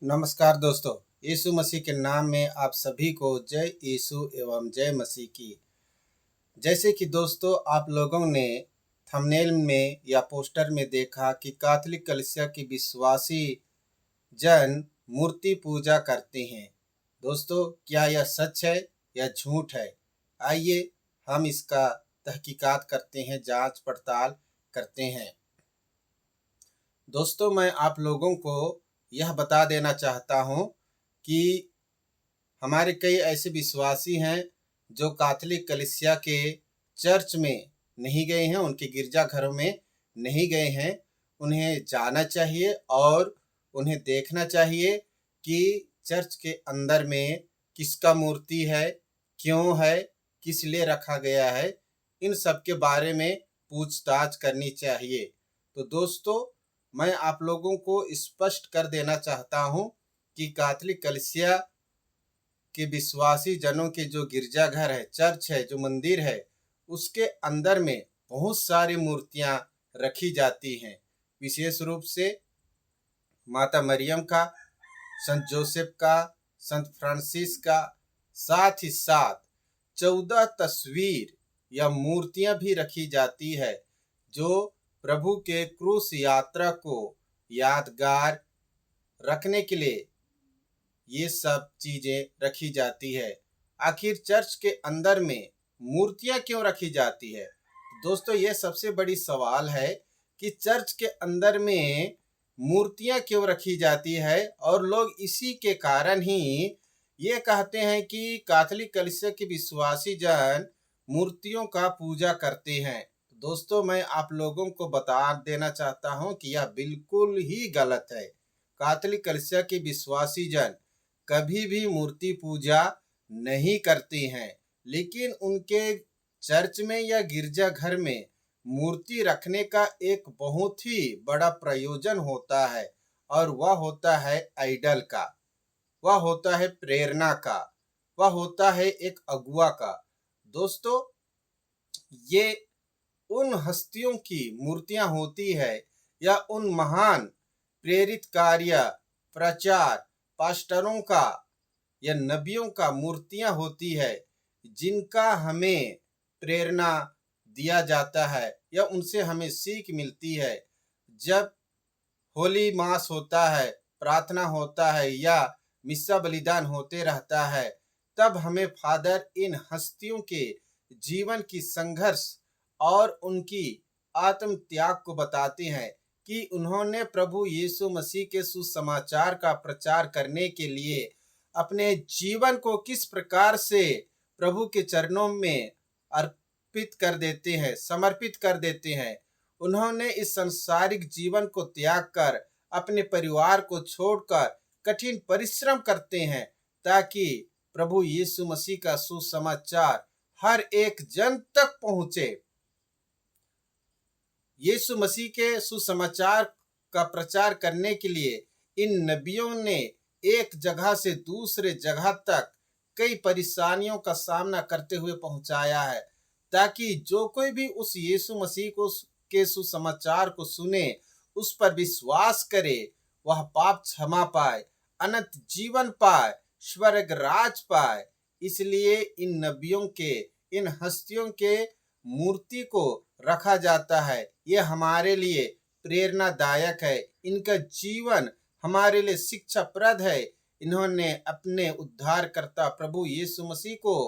नमस्कार दोस्तों। यीशु मसीह के नाम में आप सभी को जय यीशु एवं जय मसीह की। जैसे कि दोस्तों आप लोगों ने थंबनेल में या पोस्टर में देखा कि कैथोलिक कलीसिया की विश्वासी जन मूर्ति पूजा करते हैं। दोस्तों क्या यह सच है या झूठ है? आइए हम इसका तहकीकात करते हैं, जांच पड़ताल करते हैं। दोस्तों मैं आप लोगों को यह बता देना चाहता हूँ कि हमारे कई ऐसे विश्वासी हैं जो कैथोलिक कलीसिया के चर्च में नहीं गए हैं, उनके गिरजाघरों में नहीं गए हैं। उन्हें जाना चाहिए और उन्हें देखना चाहिए कि चर्च के अंदर में किसका मूर्ति है, क्यों है, किस लिए रखा गया है, इन सब के बारे में पूछताछ करनी चाहिए। तो दोस्तों मैं आप लोगों को स्पष्ट कर देना चाहता हूँ कि कैथोलिक कलीसिया के विश्वासी जनों के जो गिरजाघर है, चर्च है, जो मंदिर है, उसके अंदर में बहुत सारी मूर्तियां रखी जाती हैं। विशेष रूप से माता मरियम का, संत जोसेफ का, संत फ्रांसिस का, साथ ही साथ 14 तस्वीर या मूर्तियां भी रखी जाती है जो प्रभु के क्रूस यात्रा को यादगार रखने के लिए ये सब चीजें रखी जाती है। आखिर चर्च के अंदर में मूर्तियां क्यों रखी जाती है? दोस्तों ये सबसे बड़ी सवाल है कि चर्च के अंदर में मूर्तियां क्यों रखी जाती है, और लोग इसी के कारण ही ये कहते हैं कि कैथोलिक कलीसिया के विश्वासी जन मूर्तियों का पूजा करते हैं। दोस्तों मैं आप लोगों को बता देना चाहता हूं कि यह बिल्कुल ही गलत है। कैथोलिक कलीसिया के विश्वासी जन कभी भी मूर्ति पूजा नहीं करते हैं, लेकिन उनके चर्च में या गिरजाघर में मूर्ति रखने का एक बहुत ही बड़ा प्रयोजन होता है, और वह होता है आइडल का, वह होता है प्रेरणा का, वह होता है एक अगुआ का। दोस्तों ये उन हस्तियों की मूर्तियां होती है या उन महान प्रेरित कार्य, प्रचार, पास्टरों का या नबियों का मूर्तियां होती है जिनका हमें प्रेरणा दिया जाता है या उनसे हमें सीख मिलती है। जब होली मास होता है, प्रार्थना होता है या मिस्सा बलिदान होते रहता है, तब हमें फादर इन हस्तियों के जीवन की संघर्ष और उनकी आत्म त्याग को बताते हैं कि उन्होंने प्रभु यीशु मसीह के सुसमाचार का प्रचार करने के लिए अपने जीवन को किस प्रकार से प्रभु के चरणों में अर्पित कर देते हैं, समर्पित कर देते हैं। उन्होंने इस संसारिक जीवन को त्याग कर अपने परिवार को छोड़कर कठिन परिश्रम करते हैं ताकि प्रभु यीशु मसीह का सुसमाचार हर एक जन तक पहुंचे। यीशु मसीह के सुसमाचार का प्रचार करने के लिए इन नबियों ने एक जगह से दूसरे जगह तक कई परेशानियों का सामना करते हुए पहुंचाया है, ताकि जो कोई भी उस यीशु मसीह को के सुसमाचार को सुने, उस पर विश्वास करे, वह पाप क्षमा पाए, अनंत जीवन पाए, स्वर्ग राज पाए। इसलिए इन नबियों के, इन हस्तियों के मूर्ति को रखा जाता है। ये हमारे लिए प्रेरणादायक है, इनका जीवन हमारे लिए शिक्षाप्रद है। इन्होंने अपने उद्धारकर्ता प्रभु यीशु मसीह को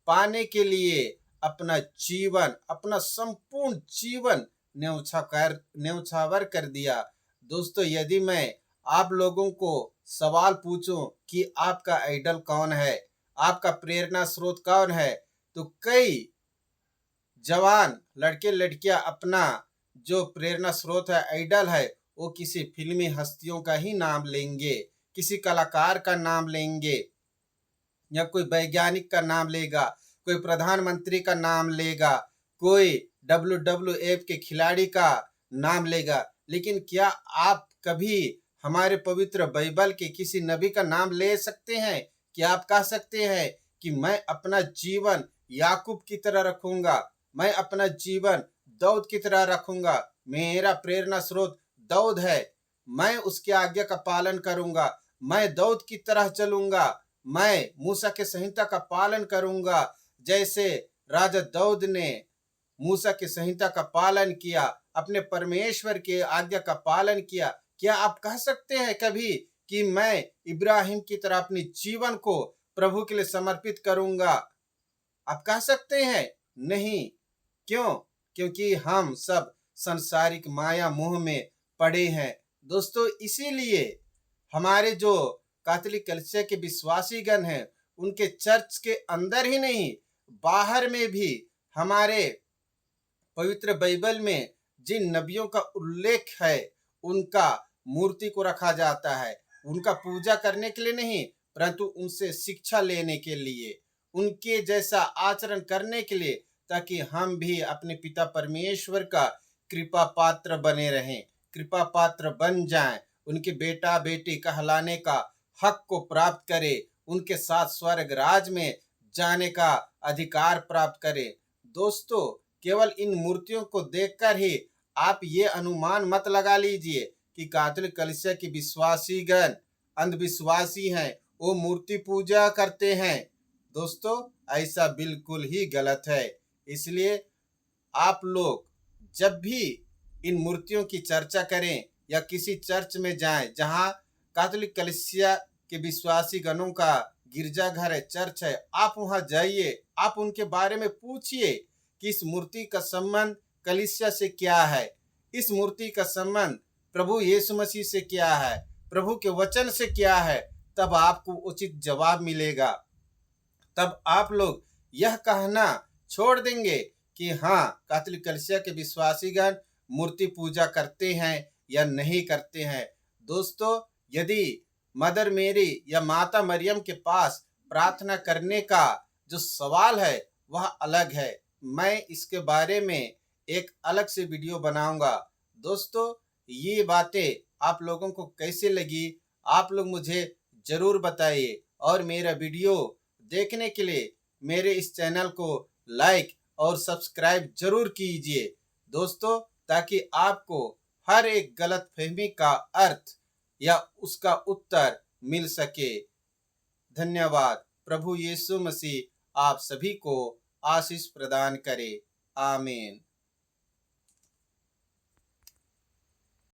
पाने के लिए अपना जीवन, अपना संपूर्ण जीवन न्यौछावर कर दिया। दोस्तों यदि मैं आप लोगों को सवाल पूछूं कि आपका आइडल कौन है, आपका प्रेरणा स्रोत कौन है, तो कई जवान लड़के लड़कियां अपना जो प्रेरणा स्रोत है, आइडल है, वो किसी फिल्मी हस्तियों का ही नाम लेंगे, किसी कलाकार का नाम लेंगे, या कोई वैज्ञानिक का नाम लेगा, कोई प्रधानमंत्री का नाम लेगा, कोई WWF के खिलाड़ी का नाम लेगा। लेकिन क्या आप कभी हमारे पवित्र बाइबल के किसी नबी का नाम ले सकते हैं? क्या आप कह सकते हैं कि मैं अपना जीवन याकूब की तरह रखूंगा, मैं अपना जीवन दाऊद की तरह रखूंगा, मेरा प्रेरणा स्रोत दाऊद है, मैं उसकी आज्ञा का पालन करूंगा, मैं दाऊद की तरह चलूंगा, मैं मूसा के संहिता का पालन करूंगा, जैसे राजा दाऊद ने मूसा की संहिता का पालन किया, अपने परमेश्वर के आज्ञा का पालन किया। क्या आप कह सकते हैं कभी कि मैं इब्राहिम की तरह अपने जीवन को प्रभु के लिए समर्पित करूंगा? आप कह सकते हैं? नहीं। क्यों? क्योंकि हम सब संसारिक माया मोह में पड़े हैं। दोस्तों, इसीलिए हमारे जो कैथोलिक कलीसिया के विश्वासी गण हैं, उनके चर्च के अंदर ही नहीं, बाहर में भी हमारे पवित्र बाइबल में जिन नबियों का उल्लेख है, उनका मूर्ति को रखा जाता है। उनका पूजा करने के लिए नहीं, परंतु उनसे शिक्षा लेने के लिए, उनके जैसा आचरण करने के लिए, ताकि हम भी अपने पिता परमेश्वर का कृपा पात्र बने रहें, कृपा पात्र बन जाएं, उनके बेटा बेटी कहलाने का हक को प्राप्त करें, उनके साथ स्वर्ग राज में जाने का अधिकार प्राप्त करें। दोस्तों, केवल इन मूर्तियों को देखकर ही आप ये अनुमान मत लगा लीजिए कि कैथोलिक कलीसिया के विश्वासी गण अंधविश्वासी हैं, वो मूर्ति पूजा करते हैं। दोस्तों, ऐसा बिल्कुल ही गलत है। इसलिए आप लोग जब भी इन मूर्तियों की चर्चा करें या किसी चर्च में जाएं जहां कैथोलिक कलीसिया के विश्वासी गणों का गिरजाघर है, चर्च है, आप वहां जाइए, आप उनके बारे में पूछिए कि इस मूर्ति का संबंध कलीसिया से क्या है, इस मूर्ति का संबंध प्रभु यीशु मसीह से क्या है, प्रभु के वचन से क्या है। तब आपको उचित जवाब मिलेगा। तब आप लोग यह कहना छोड़ देंगे कि हाँ, कैथोलिक कलीसिया के विश्वासीगण मूर्ति पूजा करते हैं या नहीं करते हैं। दोस्तों, यदि मदर मेरी या माता मरियम के पास प्रार्थना करने का जो सवाल है वह अलग है, मैं इसके बारे में एक अलग से वीडियो बनाऊंगा। दोस्तों, ये बातें आप लोगों को कैसे लगी, आप लोग मुझे जरूर बताइए, और मेरा वीडियो देखने के लिए मेरे इस चैनल को लाइक और सब्सक्राइब जरूर कीजिए दोस्तों, ताकि आपको हर एक गलतफहमी का अर्थ या उसका उत्तर मिल सके। धन्यवाद। प्रभु यीशु मसीह आप सभी को आशीष प्रदान करे। आमीन।